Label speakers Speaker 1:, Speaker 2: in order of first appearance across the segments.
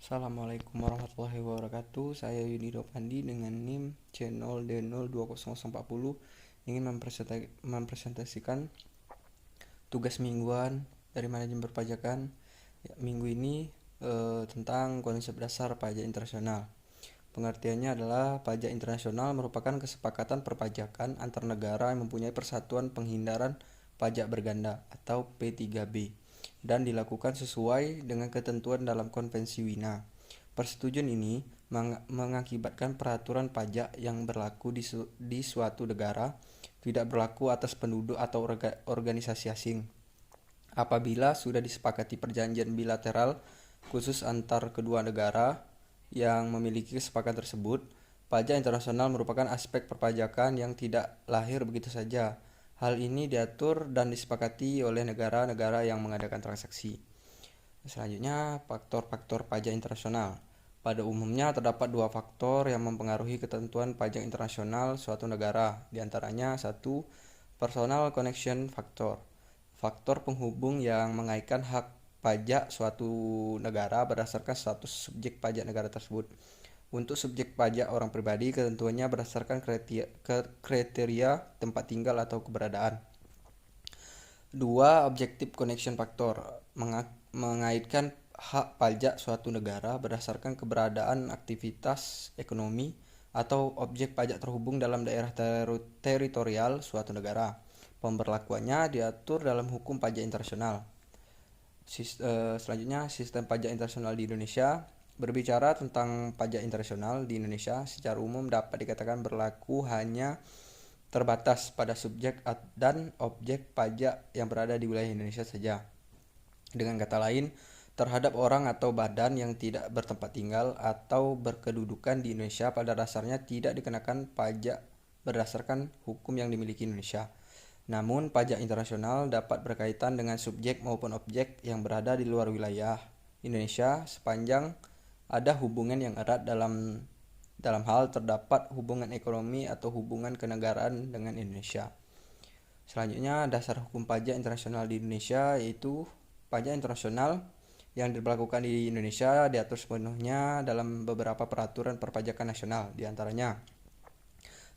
Speaker 1: Assalamualaikum warahmatullahi wabarakatuh. Saya Yunido Pandi dengan NIM C0D020040 ingin mempresentasikan tugas mingguan dari manajemen perpajakan minggu ini tentang konsep dasar pajak internasional. Pengertiannya adalah pajak internasional merupakan kesepakatan perpajakan antar negara yang mempunyai persatuan penghindaran pajak berganda atau P3B dan dilakukan sesuai dengan ketentuan dalam Konvensi Wina. Persetujuan ini mengakibatkan peraturan pajak yang berlaku di suatu negara tidak berlaku atas penduduk atau organisasi asing. Apabila sudah disepakati perjanjian bilateral khusus antar kedua negara yang memiliki kesepakatan tersebut, pajak internasional merupakan aspek perpajakan yang tidak lahir begitu saja. Hal ini diatur dan disepakati oleh negara-negara yang mengadakan transaksi. Selanjutnya, faktor-faktor pajak internasional. Pada umumnya terdapat dua faktor yang mempengaruhi ketentuan pajak internasional suatu negara, di antaranya satu, personal connection factor. Faktor penghubung yang mengaitkan hak pajak suatu negara berdasarkan status subjek pajak negara tersebut. Untuk subjek pajak orang pribadi, ketentuannya berdasarkan kriteria tempat tinggal atau keberadaan. Dua, objective connection factor mengaitkan hak pajak suatu negara berdasarkan keberadaan aktivitas ekonomi atau objek pajak terhubung dalam daerah teritorial suatu negara. Pemberlakuannya diatur dalam hukum pajak internasional. Selanjutnya, sistem pajak internasional di Indonesia. Berbicara tentang pajak internasional di Indonesia, secara umum dapat dikatakan berlaku hanya terbatas pada subjek dan objek pajak yang berada di wilayah Indonesia saja. Dengan kata lain, terhadap orang atau badan yang tidak bertempat tinggal atau berkedudukan di Indonesia pada dasarnya tidak dikenakan pajak berdasarkan hukum yang dimiliki Indonesia. Namun, pajak internasional dapat berkaitan dengan subjek maupun objek yang berada di luar wilayah Indonesia sepanjang ada hubungan yang erat dalam hal terdapat hubungan ekonomi atau hubungan kenegaraan dengan Indonesia. Selanjutnya, dasar hukum pajak internasional di Indonesia yaitu pajak internasional yang diberlakukan di Indonesia diatur sepenuhnya dalam beberapa peraturan perpajakan nasional, di antaranya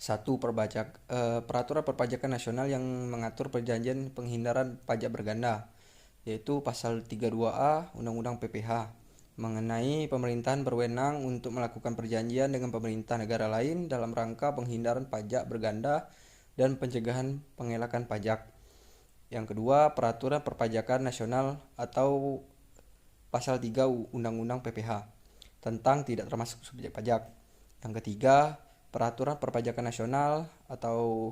Speaker 1: satu, peraturan perpajakan nasional yang mengatur perjanjian penghindaran pajak berganda, yaitu pasal 32A Undang-Undang PPH, mengenai pemerintahan berwenang untuk melakukan perjanjian dengan pemerintah negara lain dalam rangka penghindaran pajak berganda dan pencegahan pengelakan pajak. Yang kedua, peraturan perpajakan nasional atau pasal 3 Undang-Undang PPH tentang tidak termasuk subjek pajak. Yang ketiga, peraturan perpajakan nasional atau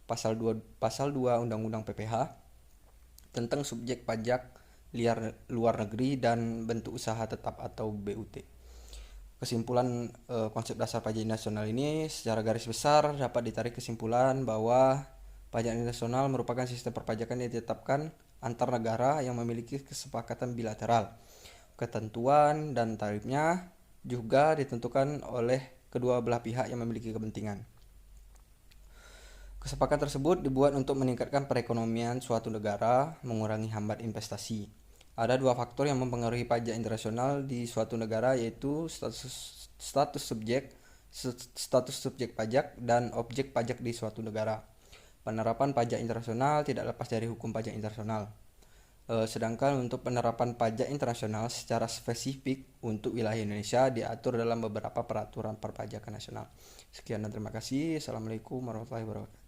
Speaker 1: pasal 2 Undang-Undang PPH tentang subjek pajak luar negeri dan bentuk usaha tetap atau BUT. Kesimpulan konsep dasar pajak nasional ini secara garis besar dapat ditarik kesimpulan bahwa pajak nasional merupakan sistem perpajakan yang ditetapkan antar negara yang memiliki kesepakatan bilateral. Ketentuan dan tarifnya juga ditentukan oleh kedua belah pihak yang memiliki kepentingan. Kesepakatan tersebut dibuat untuk meningkatkan perekonomian suatu negara, mengurangi hambat investasi. Ada dua faktor yang mempengaruhi pajak internasional di suatu negara, yaitu status subjek pajak dan objek pajak di suatu negara. Penerapan pajak internasional tidak lepas dari hukum pajak internasional. Sedangkan untuk penerapan pajak internasional secara spesifik untuk wilayah Indonesia diatur dalam beberapa peraturan perpajakan nasional. Sekian dan terima kasih. Assalamualaikum warahmatullahi wabarakatuh.